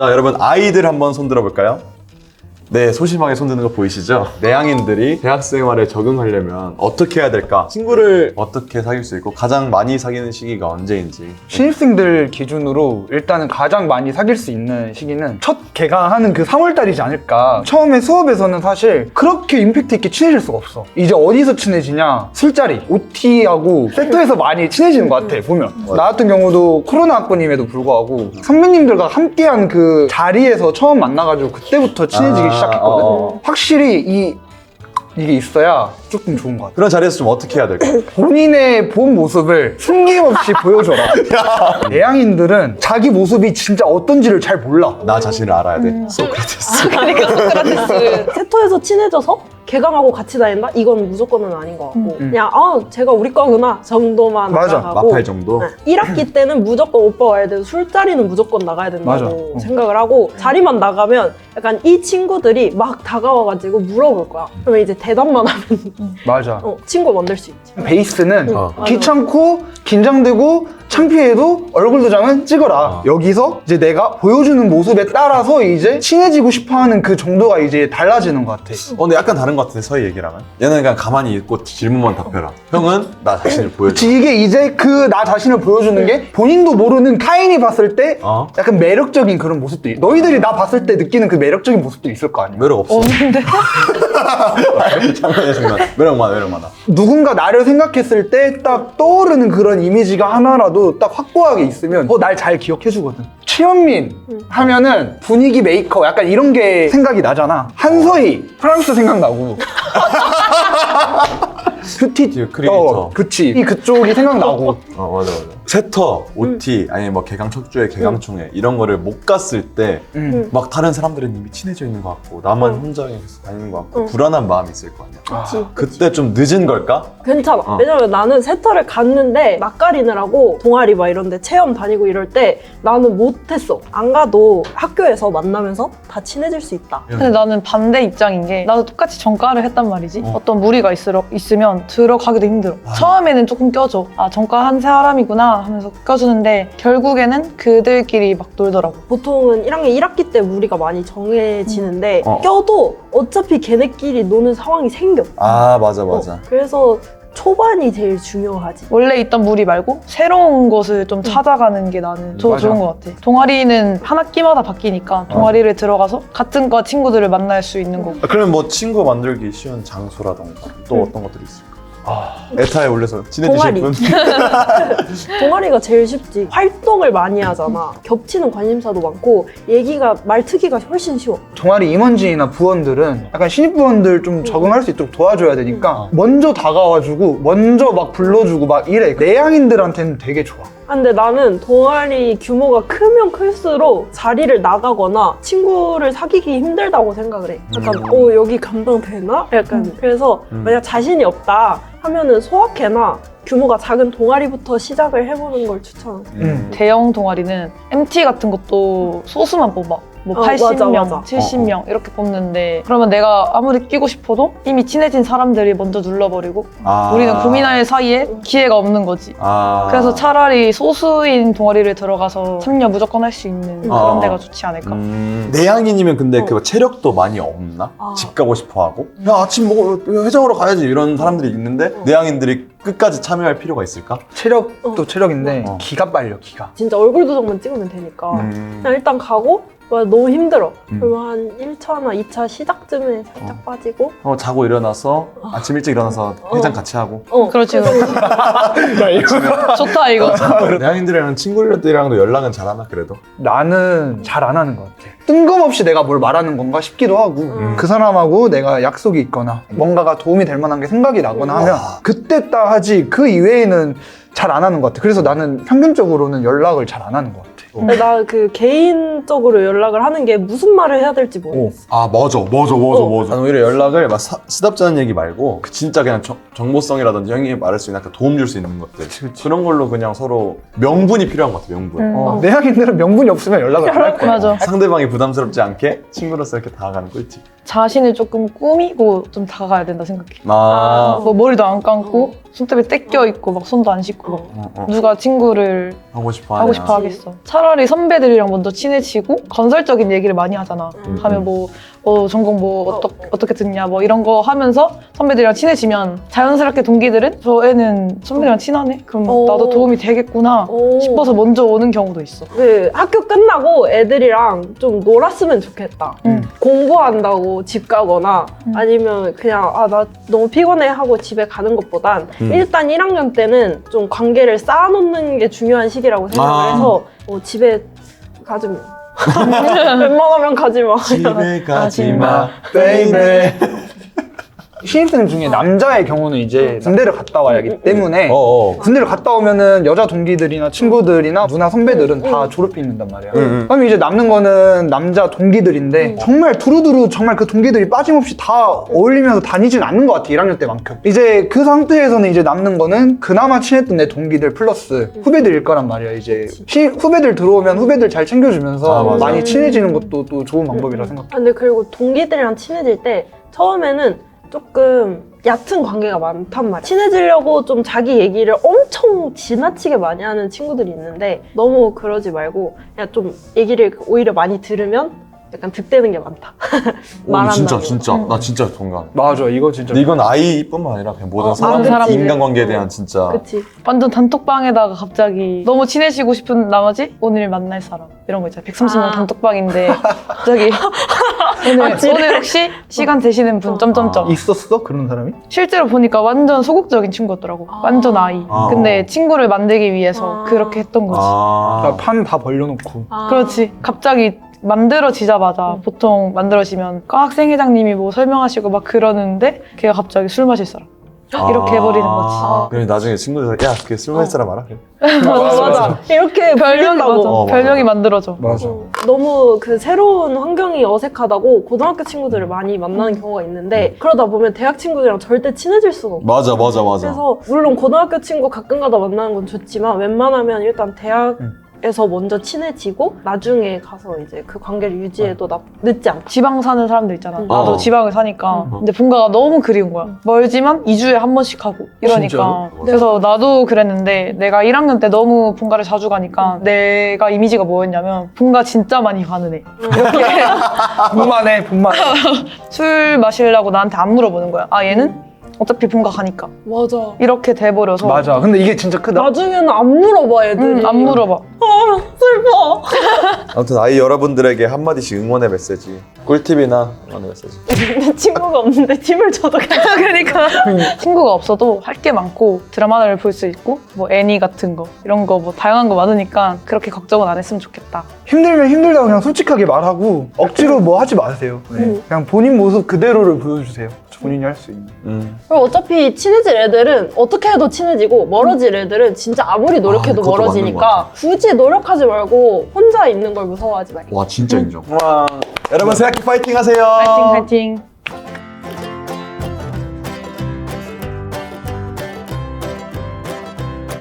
자, 여러분 아이들 한번 손들어 볼까요? 네, 소심하게 손드는 거 보이시죠? 내향인들이 대학생활에 적응하려면 어떻게 해야 될까? 친구를 어떻게 사귈 수 있고 가장 많이 사귀는 시기가 언제인지. 신입생들 기준으로 일단은 가장 많이 사귈 수 있는 시기는 첫 개강하는 그 3월달이지 않을까. 처음에 수업에서는 사실 그렇게 임팩트 있게 친해질 수가 없어. 이제 어디서 친해지냐? 술자리, OT하고 세터에서 많이 친해지는 것 같아, 보면. 나 같은 경우도 코로나 학번임에도 불구하고 선배님들과 함께한 그 자리에서 처음 만나가지고 그때부터 친해지기 시작했거든. 확실히 이게 있어야 조금 좋은 것 같아. 그런 자리에서 좀 어떻게 해야 될까? 본인의 본 모습을 숨김없이 보여줘라. 내향인들은 자기 모습이 진짜 어떤지를 잘 몰라. 나 자신을 알아야 돼. 소크라테스. 그러니까 소크라테스 세터에서 친해져서 개강하고 같이 다닌다? 이건 무조건은 아닌 것 같고 그냥 제가 우리 거구나 정도만 맞아. 나가고 마팔 정도? 1학기 때는 무조건 오빠 와야 되고 술자리는 무조건 나가야 된다고 맞아. 생각을 하고 자리만 나가면 약간 이 친구들이 막 다가와가지고 물어볼 거야. 그러면 이제 대답만 하면 맞아. 친구 만들 수 있지. 베이스는 맞아. 귀찮고 긴장되고 창피해도 얼굴 도장은 찍어라. 여기서 이제 내가 보여주는 모습에 따라서 이제 친해지고 싶어하는 그 정도가 이제 달라지는 것 같아. 근데 약간 다른 것 같은데, 서희 얘기랑은? 얘는 그냥 가만히 있고 질문만 답해라. 형은 나 자신을 보여줘. 그치, 이게 이제 그 나 자신을 보여주는 게 본인도 모르는 카인이 봤을 때 약간 매력적인 그런 모습들이, 너희들이 나 봤을 때 느끼는 그 매력적인 모습들이 있을 거 아니야. 매력 없어. 없는데? 장난이야, 장난. 매력 많아. 누군가 나를 생각했을 때 딱 떠오르는 그런 이미지가 하나라도 딱 확고하게 있으면 날 잘 기억해주거든. 최현민 하면은 분위기 메이커 약간 이런 게 생각이 나잖아. 한서희 프랑스 생각나고 뷰티 크리에이터. 그치, 그쪽이 생각나고. 맞아. 세터, OT, 아니 뭐 개강 첫 주에 개강총회 이런 거를 못 갔을 때 막 다른 사람들은 이미 친해져 있는 것 같고 나만 혼자 다니는 것 같고 불안한 마음이 있을 거 아니야. 그때 좀 늦은 걸까? 괜찮아. 왜냐면 나는 세터를 갔는데 낯가리느라고 동아리 막 이런 데 체험 다니고 이럴 때 나는 못했어. 안 가도 학교에서 만나면서 다 친해질 수 있다. 근데 나는 반대 입장인 게 나도 똑같이 전과를 했단 말이지. 어떤 무리가 있으면 들어가기도 힘들어. 처음에는 조금 껴줘. 전과 한 사람이구나 하면서 껴주는데 결국에는 그들끼리 막 놀더라고. 보통은 1학년 1학기 때 무리가 많이 정해지는데 껴도 어차피 걔네끼리 노는 상황이 생겨. 맞아. 그래서 초반이 제일 중요하지. 원래 있던 무리 말고 새로운 것을 좀 찾아가는 게 나는 좋은 것 같아. 동아리는 한 학기마다 바뀌니까 동아리를 들어가서 같은 과 친구들을 만날 수 있는 거고. 그러면 뭐 친구 만들기 쉬운 장소라던가 또 어떤 것들이 있을까? 에타에 올려서 친해지실 동아리. 분? 동아리가 제일 쉽지. 활동을 많이 하잖아. 겹치는 관심사도 많고 말트기가 훨씬 쉬워. 동아리 임원진이나 부원들은 약간 신입부원들 좀 적응할 수 있도록 도와줘야 되니까 먼저 다가와주고 먼저 막 불러주고 막 이래. 내향인들한테는 되게 좋아. 근데 나는 동아리 규모가 크면 클수록 자리를 나가거나 친구를 사귀기 힘들다고 생각을 해. 약간 여기 감당되나? 약간 그래서 만약 자신이 없다 하면은 소확해나 규모가 작은 동아리부터 시작을 해보는 걸 추천해. 대형 동아리는 MT 같은 것도 소수만 뽑아. 뭐 80명, 맞아. 70명 이렇게 뽑는데 그러면 내가 아무리 끼고 싶어도 이미 친해진 사람들이 먼저 눌러버리고 우리는 고민할 사이에 기회가 없는 거지. 그래서 차라리 소수인 동아리를 들어가서 참여 무조건 할 수 있는 그런 데가 좋지 않을까. 내향인이면 근데 그 체력도 많이 없나? 집 가고 싶어 하고 야 아침 먹어 회장으로 가야지 이런 사람들이 있는데 내향인들이 끝까지 참여할 필요가 있을까? 체력도 체력인데 기가 빨려, 기가. 진짜 얼굴 도장만 찍으면 되니까 그냥 일단 가고 너무 힘들어. 그러면 한 1차나 2차 시작쯤에 살짝 빠지고 자고 일어나서 아침 일찍 일어나서 회장 같이 하고 그렇지. 좋다 이거. 내향인들이랑 친구들이랑도 연락은 잘하나 그래도? 나는 잘 안 하는 것 같아. 뜬금없이 내가 뭘 말하는 건가 싶기도 하고 그 사람하고 내가 약속이 있거나 뭔가가 도움이 될 만한 게 생각이 나거나 하면 그때 딱 하지, 그 이외에는 잘 안 하는 것 같아. 그래서 나는 평균적으로는 연락을 잘 안 하는 것 같아. 근데 나 그 개인적으로 연락을 하는 게 무슨 말을 해야 될지 모르겠어. 맞아. 나는 오히려 연락을 막 쓰답지 않은 얘기 말고 진짜 그냥 정보성이라든지 형이 말할 수 있는 약간 도움 줄 수 있는 것들 그런 걸로 그냥 서로 명분이 필요한 것 같아. 명분. 내향인들은 명분이 없으면 연락을 안 할 거야. 맞아. 상대방이 부담스럽지 않게 친구로서 이렇게 다가가는 꿀팁. 자신을 조금 꾸미고 좀 다가가야 된다 생각해. 아, 뭐 머리도 안 감고 손톱에 떼껴 있고 막 손도 안 씻고 막 누가 친구를 하고 싶어 하고 싶어 하겠어. 차라리 선배들이랑 먼저 친해지고 건설적인 얘기를 많이 하잖아. 하면 뭐 전공 뭐 어떻게 듣냐 뭐 이런 거 하면서 선배들이랑 친해지면 자연스럽게 동기들은 저 애는 선배들이랑 친하네? 그럼 나도 도움이 되겠구나 싶어서 먼저 오는 경우도 있어. 그 학교 끝나고 애들이랑 좀 놀았으면 좋겠다. 공부한다고 집 가거나 아니면 그냥 나 너무 피곤해 하고 집에 가는 것보단 일단 1학년 때는 좀 관계를 쌓아놓는 게 중요한 시기라고 생각을 해서 집에 가지 뭐. 웬만하면 가지 마. 집에 가지 마, 마, 베이베. 신입생 중에 남자의 경우는 이제 군대를 갔다 와야 하기 때문에 어어. 군대를 갔다 오면은 여자 동기들이나 친구들이나 누나 선배들은 다 졸업이 있는단 말이야. 그럼 이제 남는 거는 남자 동기들인데 정말 두루두루 정말 그 동기들이 빠짐없이 다 어울리면서 다니진 않는 것 같아, 1학년 때만큼. 이제 그 상태에서는 이제 남는 거는 그나마 친했던 내 동기들 플러스 후배들일 거란 말이야. 이제 후배들 들어오면 후배들 잘 챙겨주면서 맞아. 많이 친해지는 것도 또 좋은 방법이라 생각해. 근데 그리고 동기들이랑 친해질 때 처음에는 조금 얕은 관계가 많단 말이야. 친해지려고 좀 자기 얘기를 엄청 지나치게 많이 하는 친구들이 있는데 너무 그러지 말고 그냥 좀 얘기를 오히려 많이 들으면 약간 득되는 게 많다. 말한다고. 진짜 나 진짜 동감. 맞아, 이거 진짜. 근데 이건 아이뿐만 아니라 그냥 모든 사람들 그치. 인간관계에 대한 진짜 그치. 완전 단톡방에다가 갑자기 너무 친해지고 싶은 나머지 오늘 만날 사람 이런 거 있잖아. 130명 단톡방인데 갑자기 오늘 혹시 시간 되시는 분 점점점. 있었어? 그런 사람이? 실제로 보니까 완전 소극적인 친구였더라고. 완전 아이. 근데 친구를 만들기 위해서 그렇게 했던 거지. 판 다 벌려놓고. 그렇지. 갑자기 만들어지자마자 보통 만들어지면 과학생 회장님이 뭐 설명하시고 막 그러는데 걔가 갑자기 술 마실 사람. 이렇게 해버리는 거지. 그럼 나중에 친구들 야, 그게 술 마실 사람 알아? 맞아. 이렇게 별명이 불린다고. 맞아. 별명이 만들어져. 맞아. 너무 그 새로운 환경이 어색하다고 고등학교 친구들을 많이 만나는 경우가 있는데 그러다 보면 대학 친구들이랑 절대 친해질 수가 없어. 맞아. 그래서 물론 고등학교 친구 가끔가다 만나는 건 좋지만 웬만하면 일단 대학에서 먼저 친해지고 나중에 가서 이제 그 관계를 유지해도 늦지 않다. 지방 사는 사람들 있잖아. 나도 지방을 사니까. 근데 본가가 너무 그리운 거야. 멀지만 2주에 한 번씩 하고 이러니까. 진짜로? 그래서 나도 그랬는데 내가 1학년 때 너무 본가를 자주 가니까 내가 이미지가 뭐였냐면 본가 진짜 많이 가는 애. 이렇게 분만해. 술 마시려고 나한테 안 물어보는 거야. 얘는? 어차피 본가 가니까. 맞아. 이렇게 돼버려서. 맞아. 근데 이게 진짜 크다. 나중에는 안 물어봐 애들이. 안 물어봐. 슬퍼. 아무튼 아이 여러분들에게 한마디씩 응원의 메시지, 꿀팁이나 응원의 메시지. 내 친구가 없는데 팁을 줘도 괜찮아. 그러니까 친구가 없어도 할 게 많고 드라마를 볼 수 있고 뭐 애니 같은 거 이런 거 뭐 다양한 거 많으니까 그렇게 걱정은 안 했으면 좋겠다. 힘들면 힘들다고 그냥 솔직하게 말하고 억지로 뭐 하지 마세요. 그냥 본인 모습 그대로를 보여주세요. 본인이 할 수 있는. 그리고 어차피 친해질 애들은 어떻게 해도 친해지고 멀어질 애들은 진짜 아무리 노력해도 그것도 맞는 것 멀어지니까 굳이 노력하지 말고 혼자 있는 걸 무서워하지 말고. 와 진짜 인정. 와 여러분 새학기 파이팅 하세요. 파이팅 파이팅.